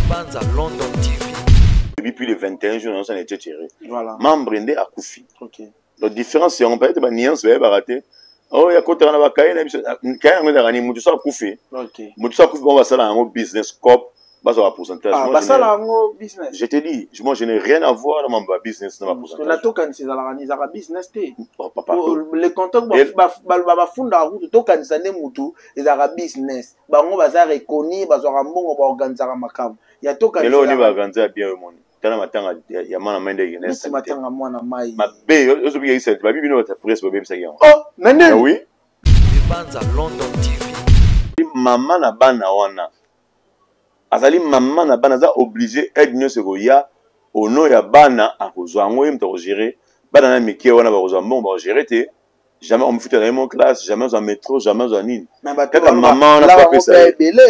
Banza London TV. Depuis les 21 jours, on a été tiré. Voilà. Membre à Koufi. Ok. La différence, c'est qu'on peut être nuance, mais raté. Oh, il y a côté on a quand même Moussa Koufi. Ok. Moussa Koufi, on va ça dans un business cop, bas au pourcentage. Ah, bah ça là, un business. Je te dis, moi je n'ai rien à voir dans mon business. Parce que la token, c'est dans la business. Papa. Les contacts, bah fond la route, token, ça n'est moutou, ils ont business. Bah on va ça reconnaître, bah ça bon, on va organiser un macam. Il y a token. Et là, on va organiser bien le monde. Tant matin, il y a mon amende qui n'est pas. Matin à moi na mai. Ma bé, on se dit ça, ma bibi nous ta presse pour bébé ça. Oh, nene. Oui. Banza London TV. Maman na bana wana. Azali maman na bana za obligé aide nous ce goya au nom ya bana a kozwa ngo yim to gérer. Bana na miki wana ba kozwa bon ba gérer te. Jamais on me foutait dans mon classe, jamais en métro, jamais en ligne. Mais bah maman n'a pas fait ça.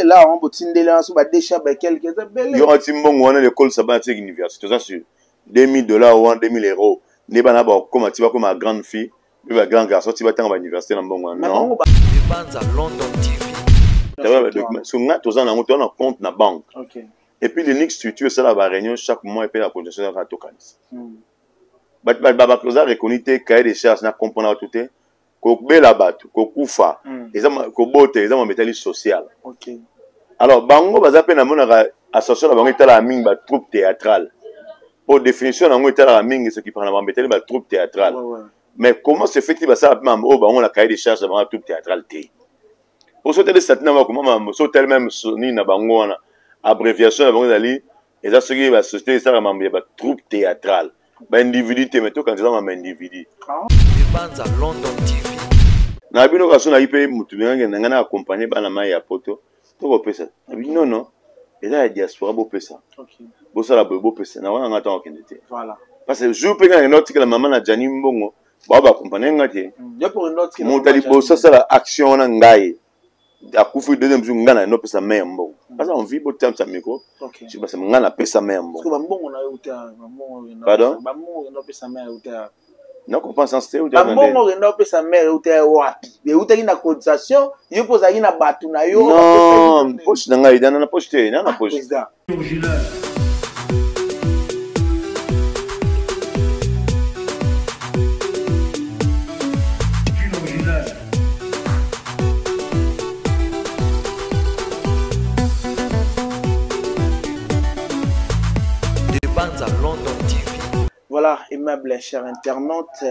Là on peut tindé là sur ba déchet ba quelques belé. Yo antimbongo wana l'école ça ba tiki université ça sur $2000 ou €2000. Ne bana ba comme tu vas comme ma grande fille, le grand garçon tu vas dans l'université na mbongo non. Banza London TV. Sur nga tous en on a compte na banque. OK. Et puis l'unique structure c'est la réunion chaque mois et puis la production de la tokanis. Ba closer reconnu te cahier de charges na comprendre tout est. Ko bela batu, ko kufa. Ezama ko bote, ezama métallique social. OK. Alors bango bazape na mona association na bango itala mingi ba troupe théâtrale. Pour définition na ngo itala mingi ce qui prend la métallique ba troupe théâtrale. Mais comment se fait-il ça même au bango la cahier de charges na troupe théâtrale té. Pour sauter les satna ba comment sauter même ni na bango na abréviation na bango dali eza ce qui va société ça na ba troupe théâtrale. Ba individu te meto quand ils ont un individu. Banza London TV. Na bino ka sona ipe mutu ngenge ngana accompagner bana mai ya poto. Toko pesa. Non non. Et là diaspora bo pesa. OK. Bo sala bo pesa. Na wana ngata okende te. Voilà. Parce que jour pe ngana notika la maman na Jani Mbongo, ba accompagner ngati. Ya pour une autre qui Mutali bo sala action na ngai. Akufu deuxième jour ngana no pesa mai mbongo. Parce on vit bo temps sa micro. OK. Je pense ngana pesa mai mbongo. Parce que mbongo na uta, mbongo na. Pardon? Mbongo na pesa mai uta. Non compensation c'était ou déjà. Mbongo na pesa mai uta wapi? Mais uta ina cotisation, yo poza ina batu na yo. Non, poche na ngai dana na poche te, na poche. Banza London TV. Voilà, aimable chers internautes,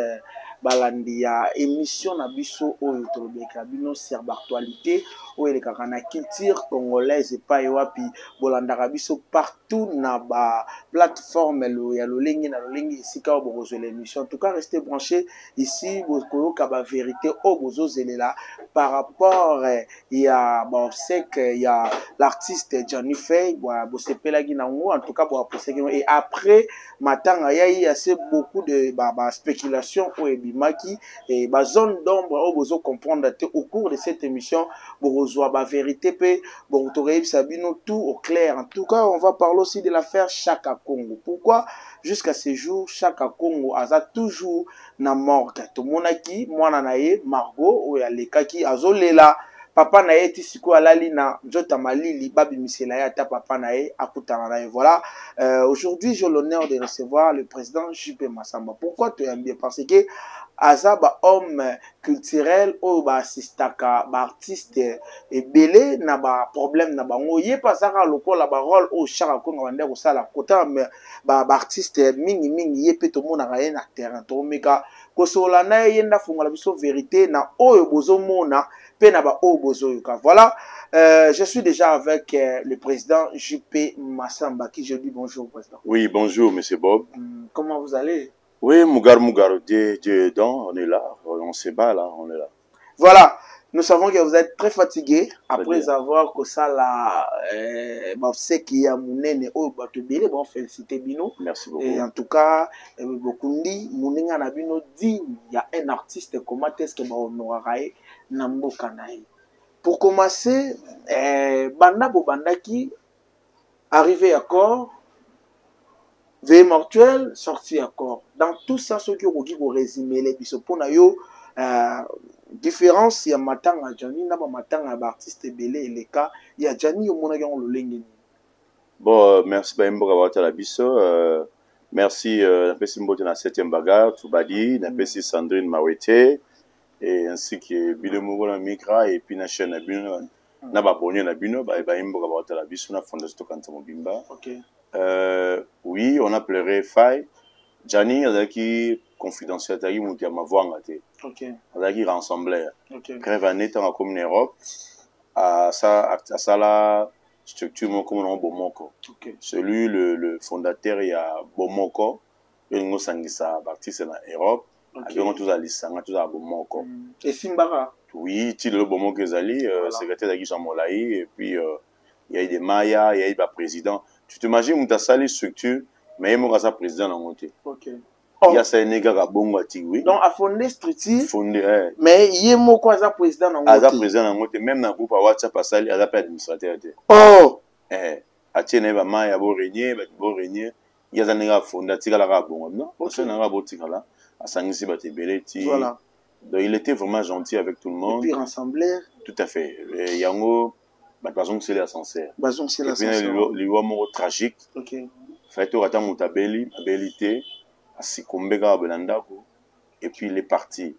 balandia émission na biso oyo tolobeka bino sur l'actualité oyo le kakana culture congolaise et pas wapi bolanda biso partout na ba plateforme lo ya lolengi na lolengi isika bozo l'émission. En tout cas, restez branchés ici boko ka ba vérité o bozo zelela par rapport il y a bon c'est que il y a l'artiste Johnny Faye bo sepela ginango en tout cas bo et après matanga il y a assez beaucoup de spéculation ou bimaki et zone d'ombre au besoin comprendre au cours de cette émission pour rejoindre la vérité pe bon sabino tout au clair. En tout cas, on va parler aussi de l'affaire Chaka Congo. Pourquoi jusqu'à ce jour Chaka Congo a toujours na morgue to monaki mwana nae Margot ou ya lekaki azolela papa nae tisiko alali na njota malili babi misela ya ta papa nae akutana nae. Voilà, aujourd'hui j'ai l'honneur de recevoir le président JP Massamba. Pourquoi tu aimes bien? Parce que azaba homme culturel ou ba assistaka ba artiste et belé na ba problème na bango ye pasaka lokola ba rôle au Chaka Congo bande ko sala kota ba artiste mingi mingi ye peto mona ka na terrain to meka ko sola na yenda fungola biso vérité na oyo bozo mona pe na ba o bozo yoka. Voilà, je suis déjà avec le président JP Massamba qui je dis bonjour président. Oui, bonjour monsieur Bob. Comment vous allez? Oui, Mougar, Dieu on est là, on se bat là, on est là. Voilà, nous savons que vous êtes très fatigué après avoir que ça là, c'est qu'il y a Mounene au Batubile, bon, félicité Bino. Merci beaucoup. Et en tout cas, beaucoup dit, Mounenga na Bino dit, il y a un artiste, comment est-ce que on aura Nambo Kanaï. Pour commencer, Banda Bobandaki, arrivé à corps, veille mortuelle, sorti à corps. Dans tout ça, ce qui ont résumé les bisous pour nayo, différence, il y a matanga Johnny, n'a pas matanga artiste belé et les cas, il y a Johnny au monagan le lingin. Bon, merci Baimbo Kawata la biso. Merci Napesi Mbote na 7e bagarre, Toubadi, Napesi Sandrine Mawete, et ainsi que Bilemogo na Mikra, et puis na chaîne na Bino, na Babonye na Bino, Baimbo Kawata la biso, na Fondation Tokanta Mobimba. Oui, on a pleuré Faye. Gianni, Azaki confidentiel, Azaki Moutia Mavouanga. Azaki rassembleur. Grève année, dans la commune Europe, à ça la structure comme on a Bomoko. Celui, le fondateur, il y a Bomoko, il y a Sangisa, baptiste en Europe, il y a tous à Lissanga, tous à Bomoko. Et Simbara? Oui, il y a le Bomoko Zali, secrétaire d'Agui Jean Molaï, et puis il y a eu des Maya, il y a eu le président. Tu t'imagines, tu as sali structure, mais il y a un président dans le côté. Il y a ça, il y a bon oui. Donc, à fonder structure, fondé, mais il y a un président dans le côté. Président dans le côté, même dans le groupe à WhatsApp, il y a un administrateur. Oh! A tiene ba Maya bo régner, il y a un fondé, il y a un bon. Non, c'est un bon tigala. À Sangisi Batebeleti. Voilà. Donc, il était vraiment gentil avec tout le monde. Et puis, rassembleur. Tout à fait. Il y a un Bazon c'est l'ascenseur. Bazon c'est l'ascenseur. Les lois tragiques. Il fallait tout attendre Moutabeli, Abelité, à Sikombega, à Belandako. Et puis il est parti.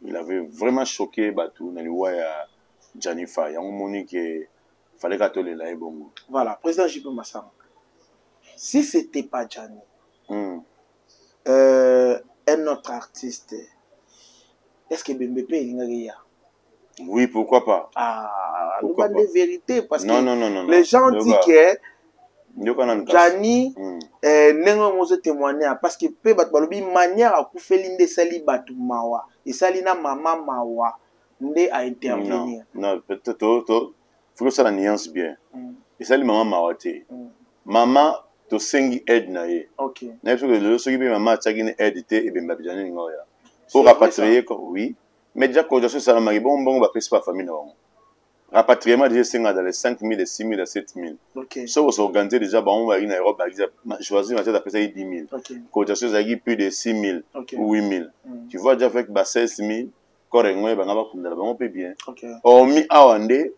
Il avait vraiment choqué Batou, dans les lois à Janifa. Il y a un moment qu'il fallait qu'atteler là et bon. Voilà, président J.P. Massama. Si c'était pas Gianni, un autre artiste, est-ce que Bembepe est Ngaria? Oui, pourquoi pas? Ah, on va dire vérité parce que les gens disent que Gianni n'est témoigné parce que peut être manière à couper l'inde sali batu mawa et salina maman mawa n'de à intervenir. Non, peut-être faut que ça la nuance bien. Et sali maman mawa te. Maman to sengi aide na ye. OK. Na parce que le soki be maman tagine aide te et ben Gianni ngoya. Pour rapatrier oui. Mais déjà, quand je suis à la marie, bon, va passer par la famille. Rapatriement, déjà, c'est dans les 5 000, les 6 000, les 7 000. Si on s'organise déjà, on va aller en Europe, choisir, on va appeler ça 10 000. Quand je suis à plus de 6 000 ou 8 000. Tu vois, déjà, avec 16 000, quand on peut bien. Or, mi awande,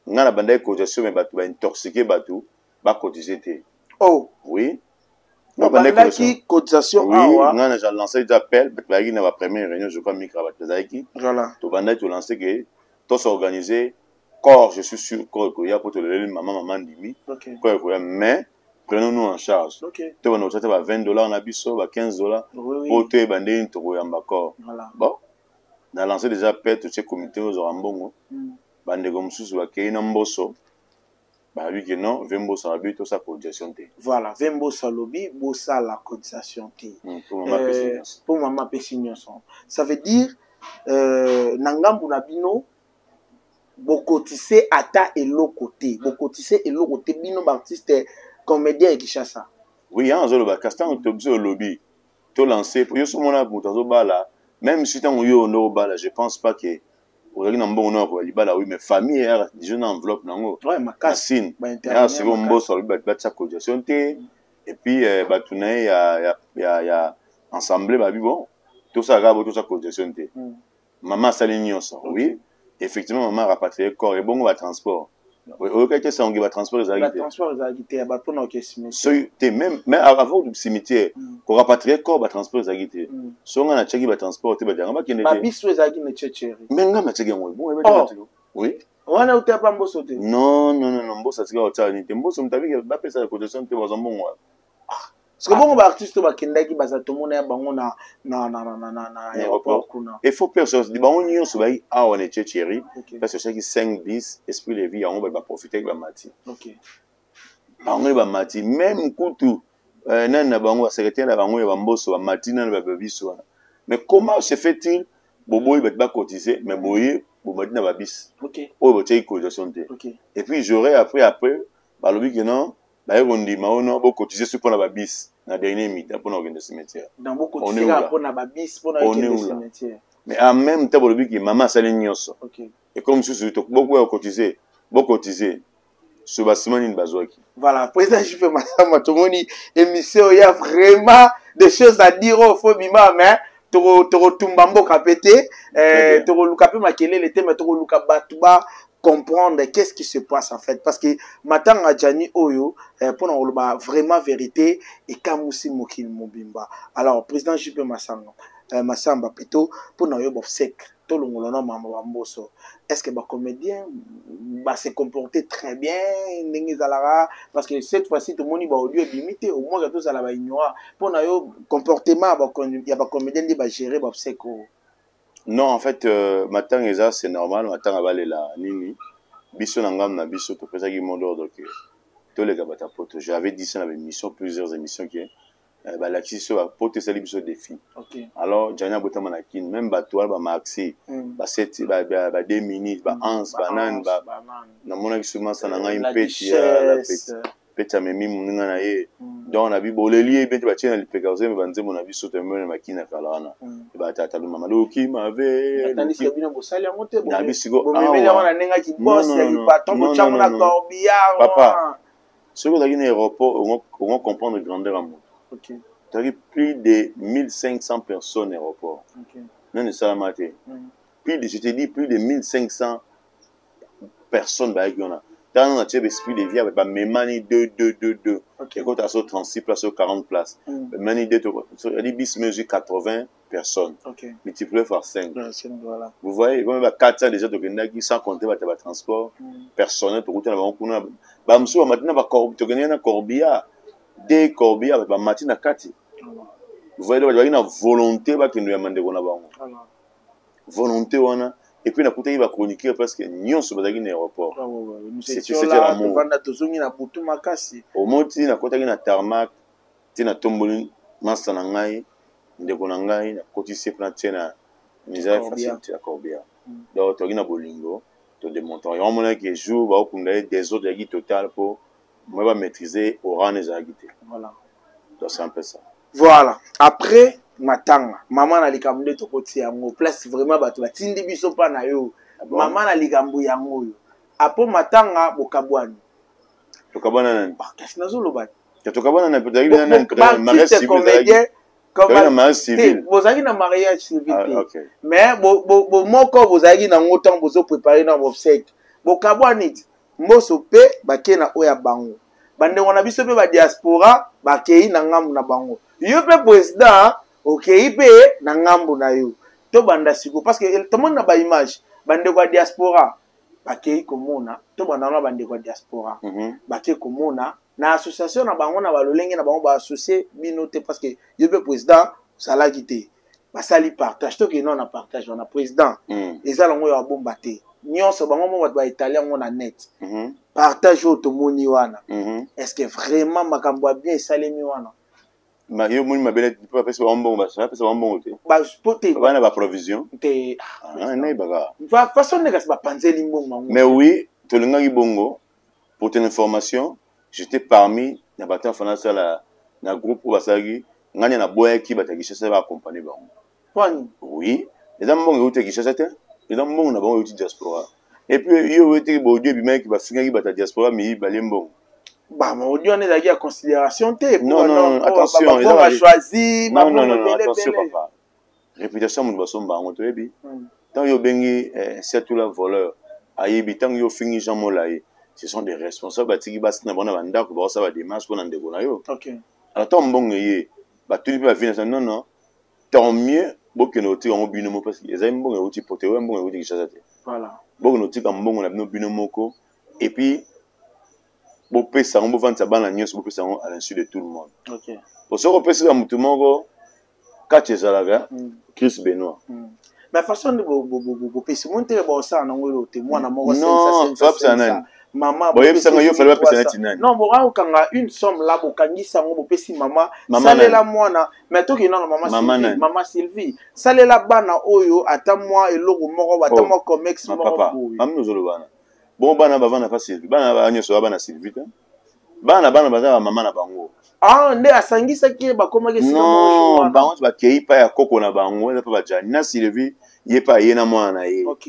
on a la bande de cotisation, mais on va intoxiquer, on va cotiser. Oh! Oui. Non, qui cotisation oui, on a lancé des appels, parce qu'il y a la première réunion, je crois, voilà. Tu vas lancer que tout s'organiser, corps, je suis sûr, qu'il y a pour te le maman, dimi, mais prenons-nous en charge. Tu vas nous acheter $20, on a biso, $15, pour te bander une tour encore. Bon, on a lancé des appels, tous ces comités aux Orambongo, bandé comme sous, qui un bosso. Bah lui que non, Vembo Salabi, tout ça cotisation. Voilà, Vembo Salobi, Bossa la cotisation. Pour Maman Pessignon. Ça veut dire, Nangambu Nabino, Bokotise Ata et l'autre côté. Bokotise et l'autre côté, Bino Baptiste, comédien et Kishasa. Oui, hein, Zolo Bakastan, tu as au lobby, tu as lancé, pour Yosu Mona Boutazo Bala, même si tu as eu au Bala, je pense pas que. Oui, mais famille, déjà une enveloppe, ma cassine. C'est bon, boss, et puis, il y a ensemble, bon, tout ça, tout ça, cotisation. Maman, ça oui. Effectivement, maman rapatrié le corps et bon, on va transport. Oui, ok, ça, on va transport les agriculteurs. Transport les agriculteurs, bah, pour notre cimetière. Même avant le cimetière, on rapatrié le corps, bah, transport les agriculteurs. Si on a checké, bah, transport, bah, bis les agriculteurs. Mais on a checké, oui. On a eu un bosso. Non, bosso, c'est quoi, ça, bosso, on t'a vu, bah, ça, la cotisation, tu vas en bon. Parce que bon, artiste qui basa tout le monde aéroport. Il faut personne dit bon on se va on est chéri parce que c'est qui 5 bis esprit de vie on va profiter de la mati. OK. On va mati même kutu nana bango secrétaire la bango ya mboso ba mati nana ba biso. Mais comment se fait-il bobo il va cotiser mais boye bobo na ba bis. OK. Oh ba tey cotisation. OK. Et puis j'aurais après ba lobi que non. D'ailleurs, on dit, on a cotisé sur pour la bis, dans la dernière minute, pour organiser le cimetière. On est là. Pour la bis, pour organiser le cimetière. Mais en même temps, pour le but que maman s'aligne. Et comme si c'était beaucoup à cotiser, ce bâtiment n'est pas besoin. Voilà, président J.P. Massama, tout le monde, émission, il y a vraiment des choses à dire au faux bima, mais. Toro tumbambo kapete toro luka pe makele le tema toro luka batuba comprendre qu'est-ce qui se passe en fait. Parce que Matanga Djani Oyo, pour nous vraiment vérité, et Kamousi Mokil Mobimba. Alors, président J.P. Massamba, plutôt, pour nous avoir sec, tout le monde a mamboso. Est-ce que les comédiens se comporter très bien, parce que cette fois-ci, tout le monde va limiter, au moins, tout ça va ignorer. Pour nous comportement, il y a des comédiens qui vont gérer les sec. Non, en fait, Matanga, c'est normal, Matanga va aller là, Nini. Biso Nangam na biso, tout ça qui monde d'ordre que tous les gars pote. J'avais dit ça dans l'émission, plusieurs émissions qui la question va porter ça biso défi. Alors, Jania Botamanakin, même Batoile, Maxi, 7, 2 minutes, 11, banane, na mon excellence, ça n'a une pète à mes mimes, donc on a vu bolelier, bien tu vas tiens les pécausés, mais banze mon avis sauter moi makina kalana. Ba tata le mamalo qui m'avait. Attendez, c'est bien beau salut à monter. Na bisigo. Bon mais là on a nenga qui bosse, il pas tombe chaque na corbillard. Papa. Ce que dans un aéroport, on va comprendre la grandeur à moi. OK. Tu as plus de 1500 personnes à l'aéroport. OK. Non, c'est ça la maté. Je te dis plus de 1500 personnes bah il y en a. Dans notre esprit de vie avec Memani 2. Et quand tu as 36 places ou 40 places. Memani 2, il y a des bis mesure 80 personnes. Multiplié par 5. Voilà. Vous voyez, il y a 400 déjà qui sans compter le transport personnel. Tu as maintenant un corbillard. Des corbillards avec Martina Kati. Vous voyez, il y a une volonté qui nous a demandé. Volonté, et puis, il va chroniquer parce que nous sommes dans l'aéroport. C'était l'amour. Au moins, il y a un tarmac, il y a un tomboli, Massanangai, Ndekonangai, il cotissé pour la misère facilité à Corbia. Donc, il y a un bolingo, tu démontes. Il y a un moment qui joue, il y a des autres qui total pour maîtriser Oran et Zagité. Voilà. Donc, c'est un peu ça. Voilà. Après, Matanga, maman na likambo to koti yango place vraiment bato batindi biso pa na yo. Maman na likambo yango yo. Apo Matanga bokabwani. Tokabwana nani? Kasi nazoloba. Tokabwana na peut-être na mariage civil. Comme mariage civil. Bozaki na mariage civil. Mais bo moko bozaki na ngotan bozo préparer na obsèque. Bokabwani mboso pe bakena oya bango. Bande wana biso pe ba diaspora bakei na ngamu na bango. Yo pe président OK, na ngambo na yo. To banda siko parce que tout le monde na ba image. Bande kwa diaspora. Bakei komona. To banda na bande kwa diaspora. Bakei komona. Na association na bango na balolenge na bango ba associé binote parce que yo pe président sala kité. Ba sali partage. To ke non na partage on a président. Eza longo ya bomba te. Nyonso bango mo ba italien on a net. Partage to moni wana. Est-ce que vraiment makambo bien salemi wana? Yo moni mabele pas parce que bon ça parce que bon te ba spoté ba na ba provision te na baga va façon nega ba panzeli mbongo. Mais oui to lenga bongo pour ton information j'étais parmi na batan fana sala na groupe basagi nganya na boya ki batakisha ça va accompagner bango kwani oui les mbongo utekisha ça te les mbongo na bango uti diaspora et puis yo uti bo dieu bi mec ba finga ki bata diaspora mi balé mbongo. Bah, mais on a la considération. Non, attention. On va choisir. Non, attention, papa. Réputation, nous sommes bas. Tant que bengi, c'est tout la voleur. Aïe, tant que fini Jean Molaye, ce sont des responsables. Qui basent na bona banda, ko ça va démarche pour n'en dégoûter. Ok. Alors tant bon yé, bah tout le monde va venir. Non. Tant mieux, beaucoup de notes ont binomo parce qu'ils aiment bon et outils poté, bon et outils qui chassent. Voilà. Beaucoup de notes comme bon on a nos binomoko et puis on peut ça, on peut vendre ça à l'insu de tout le monde. Ok. Pour ce qu'on peut se faire, tout le monde, Kache Zalaga, Chris Benoît. Mais façon de vous payer, c'est monter le ça en anglais, témoin à mon non, ça maman, non, bon, quand une somme là, vous kangi ça, on peut si maman, ça l'est la moana, mais toi qui non, maman Sylvie, ça l'est la bana oyo, attends moi et logo moro, attends moi comme ex moro. Maman nous le bana. Bon, bana bavana pas Sylvie, bana bagno so bana Sylvie, bana baza maman na bango. Ah, nde asangisa ki ba koma ke non, bango ba kei pa ya koko na bango, na pa ba jani na Sylvie, ye pa ye na mwana ye. OK.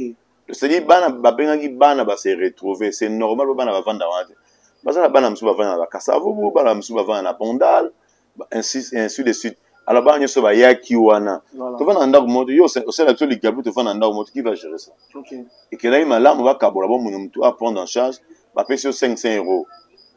C'est-à-dire bana ba benga ki bana ba se retrouver, c'est normal bana ba vanda wate. Baza bana msu ba vanda ba kasavo, bana msu ba vanda na Pondal, ainsi de suite. alors ba nyoso ba yaki wana Voilà. to vana ndako moto yo c'est la toli gabu to vana ndako moto qui va gérer ça Ok. et que là il m'a là on va kabola bon mutu à prendre en charge ba pèse 500 €.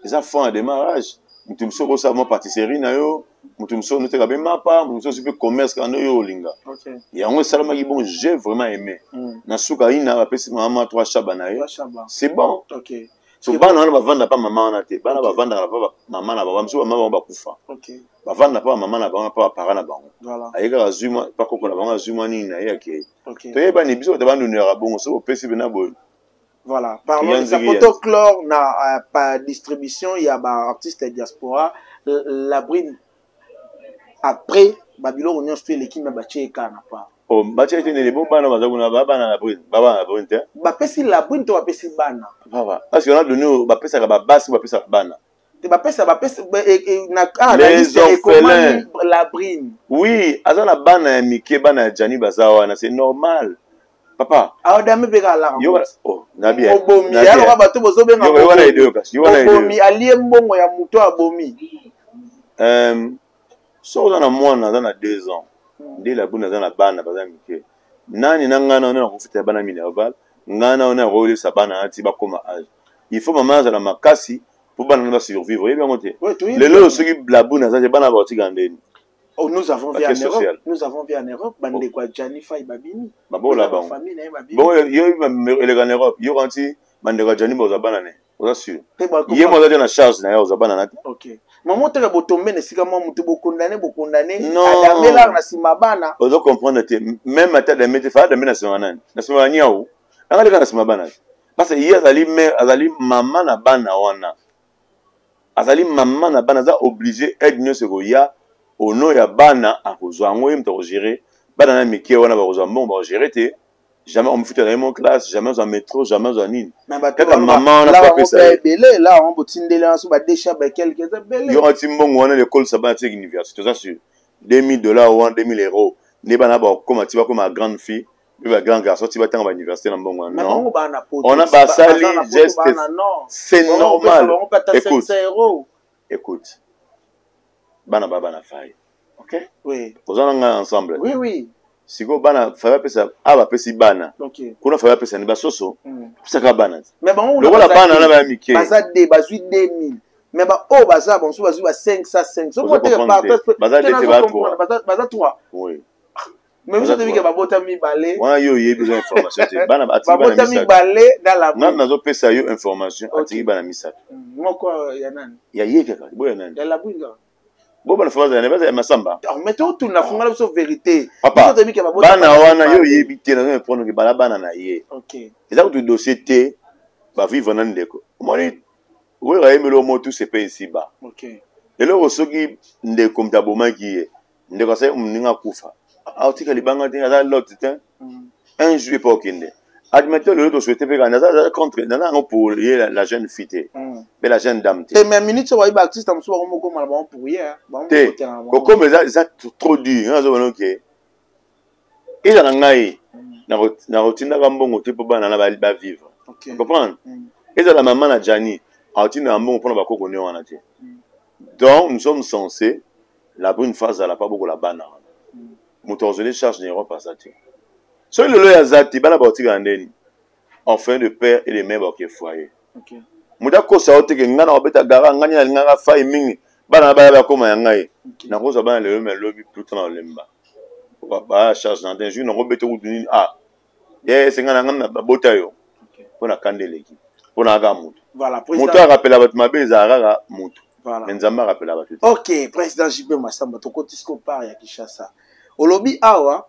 Les enfants à démarrage mutu mso ko sa mo pâtisserie na yo mutu mso no te ka be mapa mutu mso peut commerce quand yo linga. Ok. Et en salama qui bon j'ai vraiment aimé na suka ina ba pèse maman 3 chaba na yo c'est bon. Ok. So bana wana bavanda pa mama wana te bana bavanda na pa mama na ba mso mama ba kufa Ok. bavanda pa mama na ba pa para na bango Voilà. ayeka zuma pa koko na bango zuma ni na yake Ok. to yeba ni biso te bandu ne rabongo so pesi bena boy. Voilà. Parlons de sa photoclore na pas distribution, il y a ba artiste diaspora la brine après Babylone on fait l'équipe ba cheka na pas. Oh bacha ite ne bo bana baza kuna baba na brine te Ba pesi la brine to ba pesi bana. baba parce qu'on a donné ba pesa ka ba basi ba pesa bana Ba pesa na les orphelins la brine. oui azana bana ya mike bana ya jani bazawa na c'est normal papa Aodame beka la yo oh nabi obomi alors ba to bozo benga yo wana ideo kasi yo wana ideo obomi alie mbongo ya muto abomi so dans mwana dans 2 ans dès la bonne dans la bana baza mike nani na ngana na ko fita bana minerval ngana ona role sa bana ati ba koma âge il faut maman za la makasi pour bana na survivre et bien monter le lo ce qui la bonne za bana ba tika ndeni. Oh, nous avons vu en Europe. Nous avons vu en Europe. Bande quoi, Janifa et Babini. Bon là-bas. Bon, yo il en Europe. Yo anti bande quoi Jani boza banane. Oza sûr. Yé mo za na charge na yo za banana. OK. Maman te botombe ne sika mo mutu bo condamné. Adamela na sima bana. Ozo comprendre te même ata de mettre fa de mena sima nani. Na sima nyao. Anga de na sima bana. Parce que hier azali maman na bana wana. Azali maman na bana za obligé aide ne se goya. Au nom ya bana a kozwa ngo yim to gérer bana na mike wana ba kozwa bon ba gérer te jamais on me foutait dans mon classe jamais en métro jamais en nine kaka maman na pas pesa belé là on botindela en so ba décha ba quelques belé yo anti mbongo wana l'école ça ba tek université ça sûr $2000 ou 2000 € ne bana ba comme tu vas comme ma grande fille ba grand garçon tu vas tanga ba université na mbongo non on a ba sali geste c'est normal écoute bana baba na faille. OK? Oui. Ozana ensemble. Oui, oui. Siko bana faya pesa aba pesi bana. OK. Kuna faya pesa ni basoso. Pesa ka bana. Mais bon, le wala bana na ba mike. Baza de bazu 2000. Mais ba o baza bon so bazu 500. So mote ba baza de te ba 3. Baza 3. Oui. Mais vous savez que ba bota mi balé. Wana yo yé besoin information te bana ba ba bota mi balé dans la na nazo pesa yo information ati bana misatu. Moko ya nani? Ya yé kaka, boya nani? Ya la bwinga. Bon bana fama za neba masamba. Mais tout na funga la vérité. Papa. Bana wana yo yé bité na prendre que bana bana na yé. OK. Et ça tout dossier te ba vivre nan ndeko. Moni oui raimelo mo tout c'est pas ici bas. OK. Et là osoki ndeko mtaboma kiye. Ndeko sa mninga kufa. Autika libanga te za lot te. Un jour pas okende. Admettons le souhaiter faire un contre pour la jeune fille mais la jeune dame et même minute so ba artiste am so ba mo ko mal ba pour hier ba mo ko comme ça trop dur hein OK et dans ngai na rotina ka mbongo te po bana na ba vivre comprendre et dans la maman na Jani rotina mbongo pour ba koko ne wana te donc nous sommes censés la bonne phase à la pas beaucoup la bana motorisé charge n'ira pas ça te. So le loya zati bana bautika ndeni en fin de père et de mère ba foyer. OK. Muda ko sa oteke ngana obeta gara ngani na ngara fai mingi bana ba koma ya ngai. Na ko za bana le me lobi tout na lemba. Ba charge na den jour na ko beto kuduni ah. Ye sengana ngana ba bota yo. Pona kandele ki. Pona ga mutu. Voilà, président. Mutu rappela bat mabe za rara mutu. Voilà. Nzamba rappela bat. OK, président JB Massamba to kotisko par ya Kinshasa. Olobi awa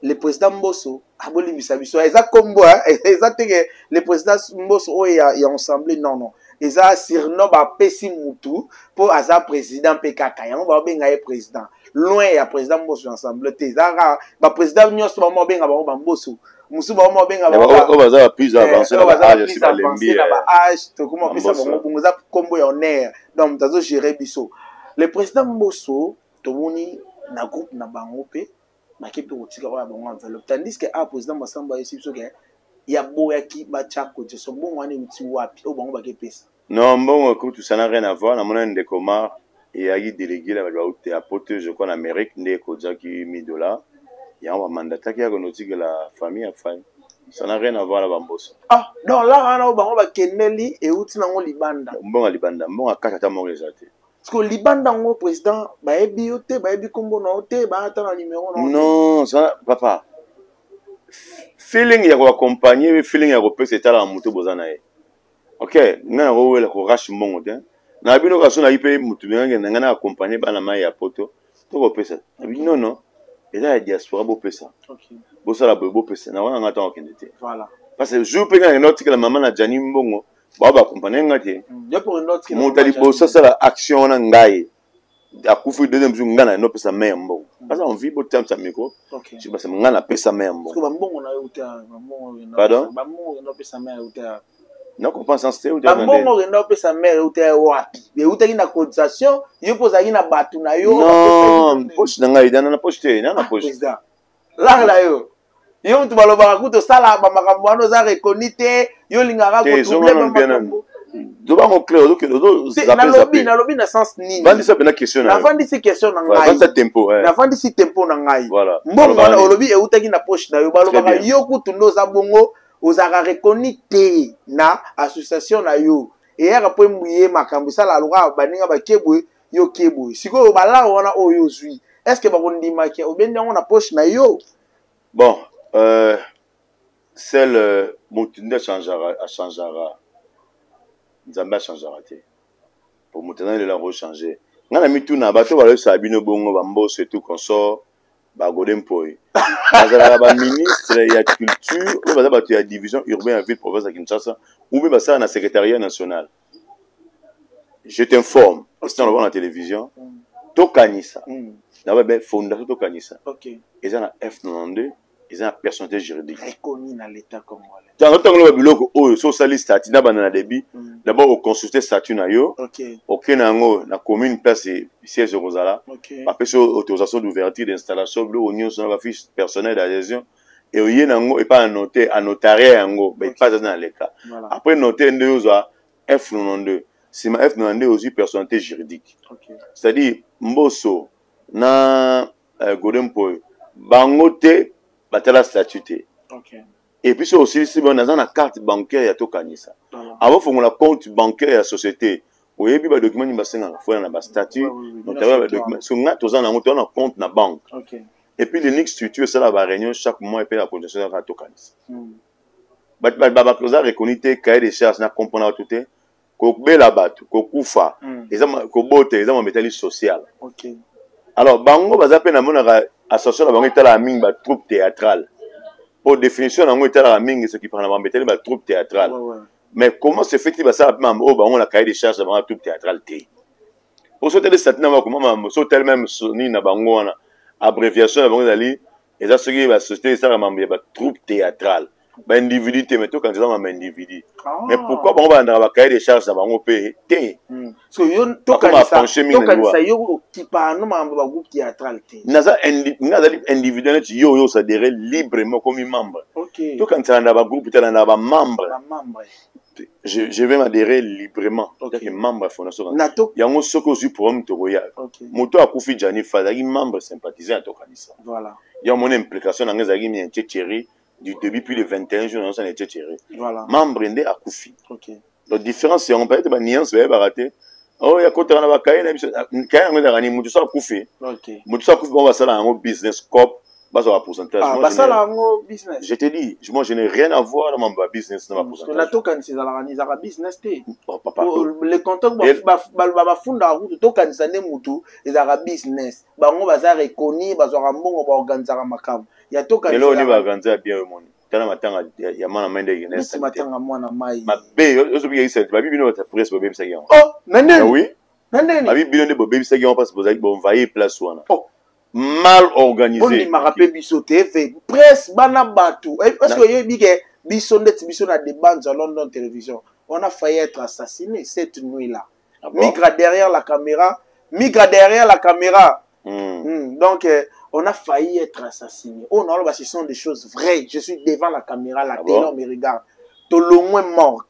le président Mbosso a bolé bisabiso eza combo eza teke le président Mbosso o ya ensemble non eza surnom ba pesi mutu pour aza président PKK yango ba benga président loin ya président Mbosso ensemble te eza ba président nyonso ba mo benga ba Mbosso musu ba mo benga ba o baza plus avancé na âge si ba lembi ba âge to kuma pesa ba mo za combo ya honneur donc tazo gérer biso le président Mbosso to moni na groupe na bango pe makepe kotika kwa bango enveloppe tandis que a président Massamba yesi so ke ya boya ki ba chako te so bongo ane uti wapi o bango bakepesa non bon écoute ça n'a rien à voir na mona ndeko mar et a délégué la valeur apporté je crois en Amérique né kodja qui $1000 et on va mandater qui a connoté que la famille a failli ça n'a rien à voir avec Bambosa. Ah donc là on va keneli et outi nango libanda bon à kata mo rezate parce que libanda ngo président ba ebi yote ba ebi kombo na yote ba ata na numéro non ça papa feeling ya ko accompagner feeling ya ko pesa etala mutu bozana e ok ngana ko wela ko rash mbongo te na bino ka sona ipe mutu ngana ngana accompagner bana mai ya poto to ko pesa non et là diaspora bo pesa ok bo sala bo pesa na wana ngata okende te voilà parce que jour pe ngana notika la maman na jani mbongo ba accompagner ngate ya pour une autre qui mutali bo sala action na ngai akufu deuxième jour ngana no pesa mai mbongo parce on vit bo temps sa micro ok je pense ngana pesa mai mbongo parce que mbongo na yota mbongo pardon mbongo na pesa mai yota na compensation te ou mbongo na pesa mai yota wapi mais yota ina cotisation yo poza ina batu na yo non poche na ngai dana na poche te na poche là yo yo tu baloba kuto sala ba makambo wana za reconite yo lingaka ko trouble ba makambo do ba mo clair do que do na lobi na sens ni vandi ça bena question na vandi si question na ngai vandi ça tempo na vandi si tempo na ngai voilà mbongo wana olobi e utaki na poche na yo baloba yo kutu ndo za bongo ozaka reconite na association na yo e ya po mbuye makambo sala aluka baninga ba kebwe yo kebwe siko bala wana oyo zui est-ce que ba kondima ke obendi ngo na poche na yo bon celle Moutinde changera Nzamba changera te pour Moutinde il a rechanger ngana mituna bato ba le sabino bongo bambo surtout consort ba godem poi bazala ba ministre ya culture ou bazala bato ya division urbaine en ville province à Kinshasa ou bien ça na secrétariat national je t'informe c'est on le voit la télévision tokanisa na ba fondation tokanisa ok ils ont la F92 ils ont la personnalité juridique reconnu dans l'état congolais dans le temps le biloko oyo so sali statut na bana na débit d'abord au consulter statut na yo ok OK nango na commune place siège Rosala ok après so autorisation d'ouverture d'installation bleu union sur la fiche personnelle d'adhésion et oye nango et pas annoté à notariat yango mais pas dans les cas après noter ndeoza F92 c'est ma F92 aussi personnalité juridique ok c'est-à-dire mboso na godempo bangote batala statut ok et puis aussi si on a une carte bancaire ya tokanisa avant faut la compte bancaire ya société oyebi ba document ni basenga faut na ba statut notamment ba document so nga toza na moto na compte na banque ok et puis le next structure ça la réunion chaque mois et puis la cotisation ya tokanisa ba closer reconnaître cahier de charges na comprendre tout est ko bela bato ko kufa ezama ko bote ezama metali social ok alors bango baza pe na mona association na bango itala mingi ba troupe théâtrale pour définition nango itala mingi ce qui prend na metali ba troupe théâtrale mais comment se fait-il ba ça même au bango la cahier de charges ba troupe théâtrale té pour sauter de cette nama comment so tel même ni na bango na abréviation na bango dali eza soki ba société ça membre ba troupe théâtrale ba individu te mais to quand ça ma individu mais pourquoi bango ba ndaka ba cahier de charges na bango pe té so yo to kanisa yo kipa no membre ba groupe théâtral té naza individuel yo yo s'adhérer librement comme membre ok to quand ça na ba groupe te na ba membre je vais m'adhérer librement en tant que membre fondation yango soko zu pour me toya moto akufi jani fazaki membre sympathisant to kanisa voilà ya mon implication na ngazaki mi chéri du début puis le 21 jours on s'en était tiré voilà membre ndé akufi ok la différence c'est on peut être ba nuance ba raté oh ya kotana ba kaye na kaye ngeza ngani mutu sa akufi ok mutu sa akufi on va ça là en business cop bas sur la pourcentage moi ça là en business je te dis moi je n'ai rien à voir dans mon business dans ma pourcentage la token c'est la business té papa le contact ba funda route token ça ne mutu ezara business bango baza reconnu bazwa mbongo ba organiser makam ya token lelo ni ba organiser bien mon tana matanga ya mana mende ngene c'est matanga mwana mai mabe yo so bi isa ba bi bino ta presse ba baby sagi oh nande oui nande ba bi bino de baby sagi on passe bozaki bon envahir place wana mal organisé. On m'a rappelé biso TV presse bana batu. Est-ce que yo bige biso net biso na débat à London Télévision. On a failli être assassiné cette nuit-là. Migra derrière la caméra, Donc on a failli être assassiné. Oh non, ce sont des choses vraies. Je suis devant la caméra, la télé on me regarde. To lo moins mort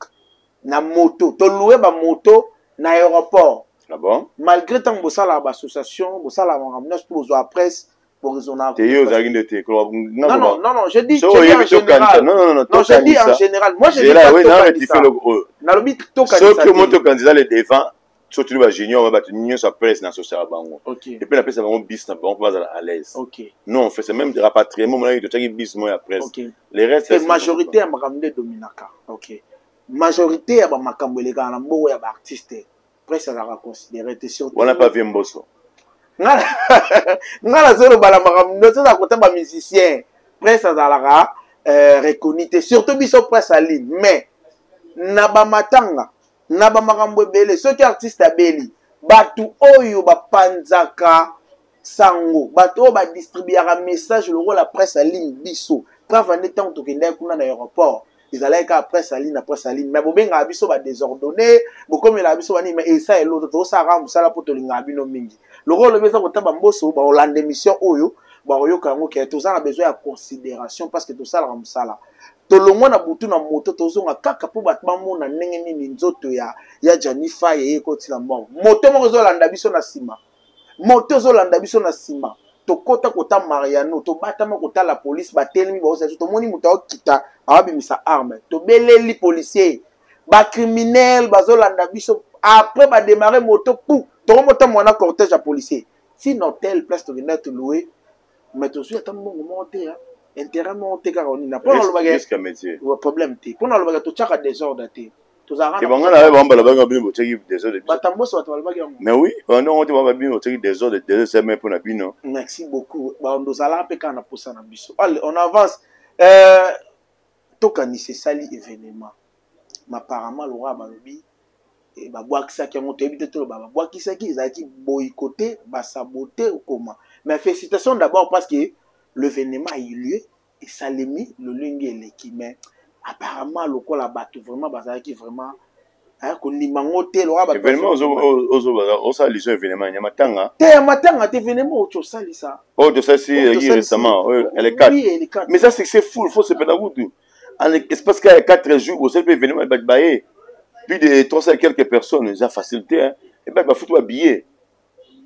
na moto, to loué ba moto na aéroport. Ah bon? Malgré tant que ça, l'association, ça, la pour la presse, pour raisonner. Non, je dis en général. Non, je dis en général. Moi, je dis pas ceux qui montent au candidat les devant, surtout les juniors, on va battre sa presse dans la société. Et puis la presse, on va bis, on va à l'aise. Non, on fait ça même de rapatriement, on a eu de bis, moi, la presse. Les restes. C'est majorité à Makamde Dominaka. Majorité à Makambo, les gars, il y a artistes. Presse, ça va considérer. On n'a pas vu un bosso. Ngala zolo bala Makambo, c'est à côté de musicien. Presse, ça va reconnu. Surtout biso presse à ligne. Mais, Naba Matanga. Naba Makambo Bele, ceux qui artistes à Beli, Batu Oyo, Panzaka, Sango, Batu Oyo, distribuer un message, le rôle la presse à ligne, biso. Quand on est en train d'aéroport, ils allaient à presse à ligne, mais bon, ben, abisso va désordonné, beaucoup mais l'abisso va dire, mais ça et l'autre, tout ça rame, ça la poto l'ingabino mingi. Le rôle le message, on t'a bamboso, bah, on l'a d'émission Oyo, bah, Oyo, quand on tout ça a besoin de considération, parce que tout ça rame ça là. Tolongwa na butu na moto tozonga kaka po batma mona ndenge nini nzoto ya Janifa ye koti na mort moto mo zolanda biso na sima moto zolanda biso na sima tokota kota Mariano to batama kota la police batelemi ba osa to moni muta okita abimisa arme to beleli policier ba criminel bazolanda biso après ba démarrer moto pou to moto mona cortège à policier si n'hôtel place to venir te louer mais to suite tambo monter hein intérêt monter car on n'a pas le bagage métier problème té pour le bagage to chaka désordre té to za rana banga na ba mbala banga bino teki désordre batambo so to le bagage mais oui on on te ba bino teki désordre c'est même pour na bino merci beaucoup ba on doit aller peka na posa na biso allez on avance to kanise sali événement ma apparemment le roi balobi et ba boakisa ki on te éviter to ba boakisa ki ezaki boycotter ba saboter ou comment mais félicitations d'abord parce que l'événement a eu lieu et ça l'a mis le lungi et l'équipe. Mais apparemment, le col a battu vraiment, qui vraiment. Qu'on y mangote, le événement, on s'est lisé événement, il y a matanga. T'es événement, tu sais ça. Oh, tu sais, si, récemment, elle est 4. Mais ça, c'est fou, il faut se faire tout. En espace qu'il y a 4 jours, au seul événement, il va être baillé. Plus de 300 et quelques personnes, ils ont facilité, hein. Et bien, il va foutre un billet.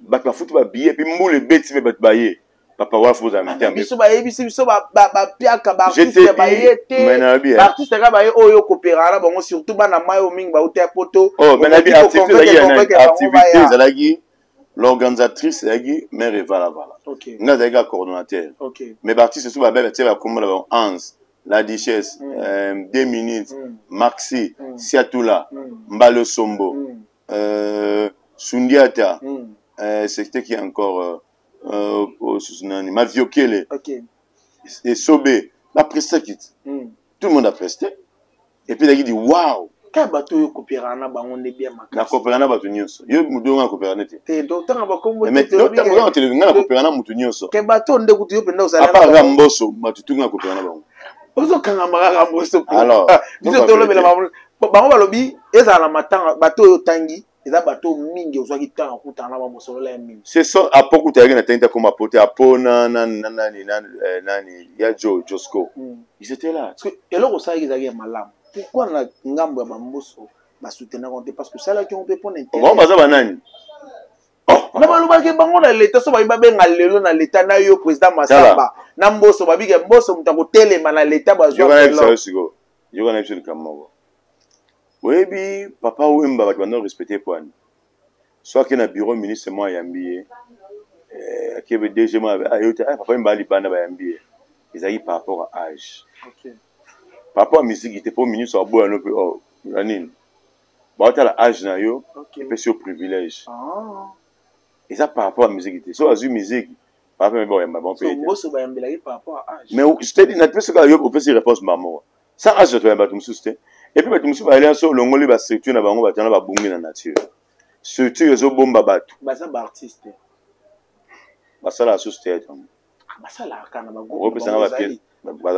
Il va foutre un billet, puis moule les bêtes, il va être baillé. Papa wa faut amiter biso ba piaka ba artiste ba yete artiste ga ba oyo coopéra bango surtout bana mayo mingi ba uta poto oh menabi activité zalagi l'organisatrice zalagi mère Vala OK nga zalagi coordonnateur OK mais artiste sous ba belle tirer comme la Hans la Duchesse 2 minutes Maxi Siatula Mbalo Sombo Sundiata c'était qui encore Maviokele et Sobé, la presté quitte. Tout le monde a presté. Et puis il a dit waouh! Quand bateau coopérana, on est bien ma na coopérana bateau nyonso. Yo mudonga coopérana te. Te docteur aba kombo. Mais docteur on télé na coopérana mutu nyonso. Ke bateau nde kutu yo penda osala. Apa ramboso bateau na coopérana bango. Ozo kanga mara ramboso. Alors, biso to lobela bango balobi ezala matanga bateau yo tangi. C'est ça, à beaucoup de gens qui ont comme apporté à Pona, Josco. Ils étaient là. Et là, ça ils avaient malade. Pourquoi na ngambo ya bamboso ba soutenir parce que ça là qui on peut prendre intérêt. On va ça banani. Oh, na baluba ke bango na l'état so ba benga lelo na l'état na yo président Masamba. Na mboso ba bige mboso mutako telema na l'état ba zo. Yo kana biso kamoko. Oui, bi papa Wemba va nous respecter pour nous. Soit que na bureau ministre moi yambié qui veut DG moi papa Wemba li bana ba yambié. Ils arrivent par rapport à âge. OK. Papa musique il était pas ministre à boire no peu oh ranine. Ba ta la âge na yo et puis sur privilège. Ah. Et ça par rapport à musique était. So azu musique papa Wemba yamba bon pays. So bosso ba yambela par rapport à âge. Mais je te dis na plus que yo peut faire réponse maman. Ça âge toi yamba tout souste. Et puis, tu me suis allé sur le monde, la structure, la banque, la banque, la nature. Structure, ils ont bombe à battre. Ça, c'est artiste. Ça, la société. Ça, la canne, ma groupe. Ça,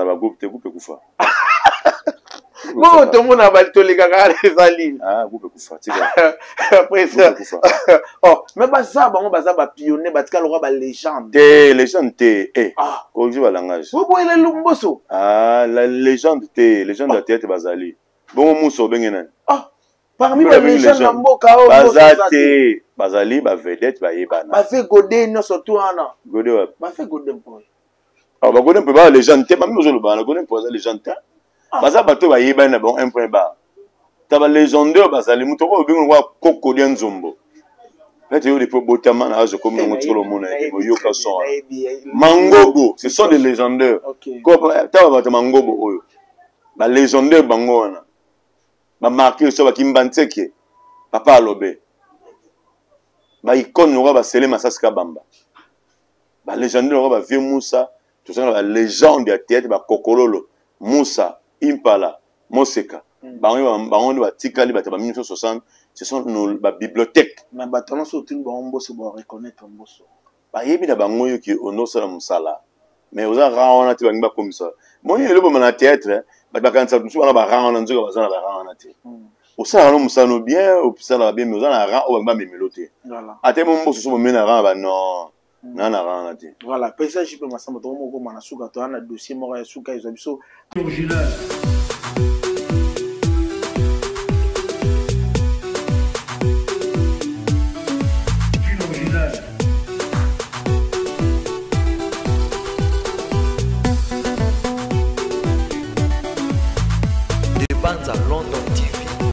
la groupe, tu coupes Koufa. Non, tout le monde a battu les gars, les alliés. Ah, groupe Koufa. Après ça. Oh, mais ça, va pionner, parce qu'il y aura des légendes. Des légendes, ah, on joue à langage. Vous voyez les lumboso. Ah, la légende, légende de théâtre Bazali. Bon, mousso, ben, ah, parmi les légendes, Namboka, Bazate, bazali bavedete bayebana bafe Godé nyonso tu wana Godé wapi bafe Godé mpo Godé mpe ba légende te bami ozoloba na Godé mpe baza légende te baza bato bayebani na bango un point ba ta balégendaire bazali moto oyo obengi kwa kokolia nzombo neti yo depuis botama na azo comme nango tikolo mona boyoka son mangobo ce sont des légendaires ta bato mangobo oyo ba légendaire bango wana ba marqué so ba kimbantseke papa alobe ba icône nora ba sele masasika bamba ba légendaire nora ba vieux Moussa tout ça ba légende ya théâtre ba kokololo Moussa Impala Moseka bango ba tikali ba 1960 ce sont nos bibliothèques mais bato nyonso otuni bango mboso bareconnaître mboso bayebi na bango oyo ki onosala mosala mais oza rang wana te bangi bakomisa moni eloko na théâtre bakanisa mosusu wana barang wana nzoka baza na barang wana te osalaka no mosala no bien osalaka bien mais oza na rang oyo bangi bamemelo te ate mo mboso so bomemi na rang banon na na rang wana te voilà pesa jipe masamba tokomokoma na suka toza na dossier moko ya suka ezwa biso Banza London